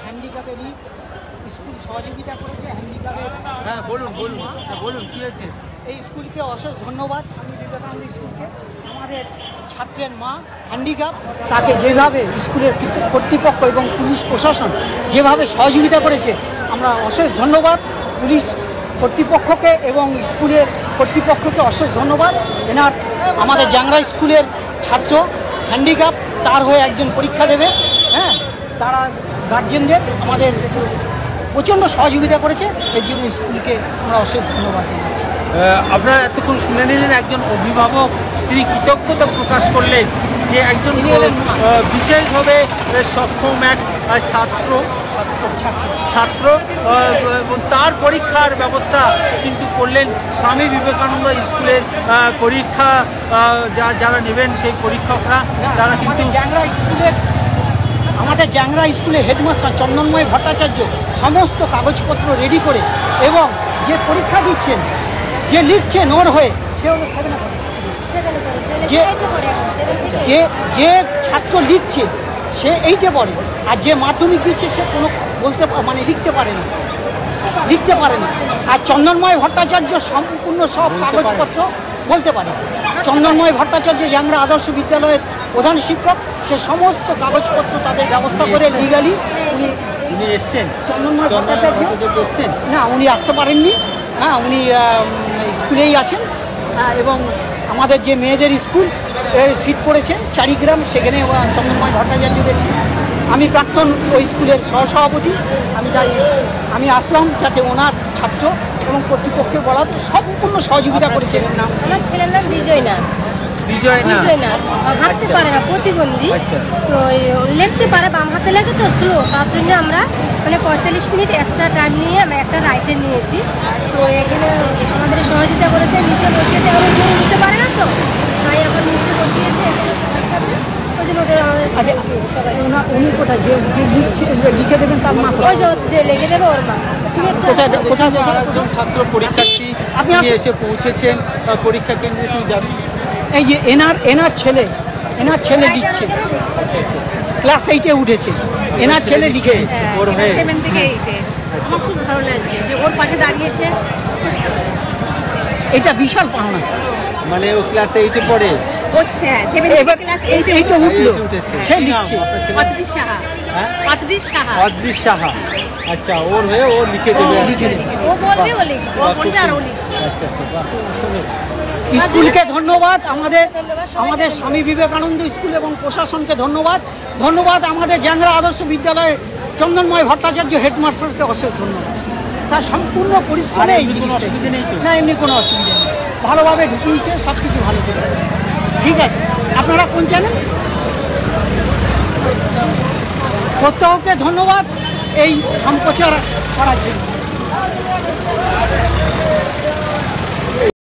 হ্যান্ডিক্যাপেরই school সহযোগিতা করেছে হ্যান্ডিক্যাপের। হ্যাঁ বলুন বলুন বলুন কী হয়েছে? এই স্কুলকে অশেষ ধন্যবাদ, স্বামী বিবেকানন্দ স্কুলকে। আমাদের ছাত্রের মা হ্যান্ডিক্যাপ, তাকে যেভাবে স্কুলের কর্তৃপক্ষ এবং পুলিশ প্রশাসন যেভাবে সহযোগিতা করেছে, আমরা অশেষ ধন্যবাদ পুলিশ কর্তৃপক্ষকে এবং স্কুলের কর্তৃপক্ষকে অশেষ ধন্যবাদ। এনার আমাদের জাংরা স্কুলের ছাত্র হ্যান্ডিক্যাপ, তার হয়ে একজন পরীক্ষা দেবে। হ্যাঁ, তারা গার্জেনদের আমাদের প্রচণ্ড সহযোগিতা করেছে, এর জন্য স্কুলকে আমরা অশেষ ধন্যবাদ জানাচ্ছি। আপনারা এতক্ষণ শুনে নিলেন একজন অভিভাবক, তিনি কৃতজ্ঞতা প্রকাশ করলেন যে একজন বিশেষভাবে সক্ষম এক ছাত্র তার পরীক্ষার ব্যবস্থা কিন্তু করলেন স্বামী বিবেকানন্দ স্কুলের পরীক্ষা যারা নেবেন সেই পরীক্ষকরা, তারা কিন্তু আমাদের জাংরা স্কুলে হেডমাস্টার চন্দনময় ভট্টাচার্য সমস্ত কাগজপত্র রেডি করে, এবং যে পরীক্ষা দিচ্ছেন, যে লিখছেন ওর হয়ে, সে হলো যে ছাত্র লিখছে সে এইটে পড়ে, আর যে মাধ্যমিক দিচ্ছে সে কোনো লিখতে পারে না। আর চন্দনময় ভট্টাচার্য সম্পূর্ণ সব কাগজপত্র বলতে পারে। চন্দনময় ভট্টাচার্য জাংরা আদর্শ বিদ্যালয়ের প্রধান শিক্ষক, সে সমস্ত কাগজপত্র তাদের ব্যবস্থা করে লিগালি। উনি এসছেন? চন্দনময় ভট্টাচার্য এসছেন না, উনি আসতে পারেননি। হ্যাঁ, উনি স্কুলেই আছেন। এবং আমাদের যে মেয়েদের স্কুল সিট পড়েছে চারিগ্রাম, সেখানে চন্দনময় ভট্টাচার্য দেখছি। আমি প্রাক্তন ওই স্কুলের সহসভাপতি, আমি আসলাম যাতে ওনার ছাত্র এবং কর্তৃপক্ষকে বলা সম্পূর্ণ সহযোগিতা করেছে। আমার ছেলের নাম বিজয় না, হাঁটতে পারে না, প্রতিবন্ধী। তো লিখতে পারে, বাম হাতে লেগে তো স্লো, তার জন্য আমরা 45 মিনিট এক্সট্রা টাইম নিয়ে আমরা একটা রাইটার নিয়েছি। তো এখানে আমাদের সহযোগিতা করেছে, নিচে বসিয়েছে, আমরা লিখতে পারে না তো তাই আবার নিচে বসিয়েছে সবার সাথে। ওই জন্য ওদের আমাদের সবাই উনি কোথায় লিখে দেবেন তার মা, ওই যে লিখে দেবে ওর মা। কোথায় ছাত্র পরীক্ষার্থী আপনি এসে পৌঁছেছেন পরীক্ষা কেন্দ্রে, তিনি যাবেন। এই যে এনার ছেলে লিখছে, ক্লাস 8-এ উঠেছে, এনার ছেলে লিখে দিচ্ছে ওর হয়ে। 7 থেকে 8-এ। আমার খুব ভালো লাগছে যে ওর পাশে দাঁড়িয়েছে, এটা বিশাল পাওনা। মানে ও ক্লাস 8-এ পড়ে, উঠলো, সে লিখছে। অদৃশ সাহা। আচ্ছা, ওর হয়ে ও লিখে দেবে। ও বলবে, ও লিখবে, আর ও লিখবে। আচ্ছা, স্কুলকে ধন্যবাদ, আমাদের স্বামী বিবেকানন্দ স্কুল এবং প্রশাসনকে ধন্যবাদ। আমাদের জাংরা আদর্শ বিদ্যালয়ে চন্দনময় ভট্টাচার্য হেডমাস্টারকে অশেষ ধন্যবাদ। তার সম্পূর্ণ পরিশ্রমে না, এমনি কোনো অসুবিধা নেই, ভালোভাবে ঢুকিয়েছে, সব কিছু ভালো করেছে। ঠিক আছে, আপনারা কোন চ্যানেল? প্রত্যেককে ধন্যবাদ এই সম্প্রচার করার জন্য।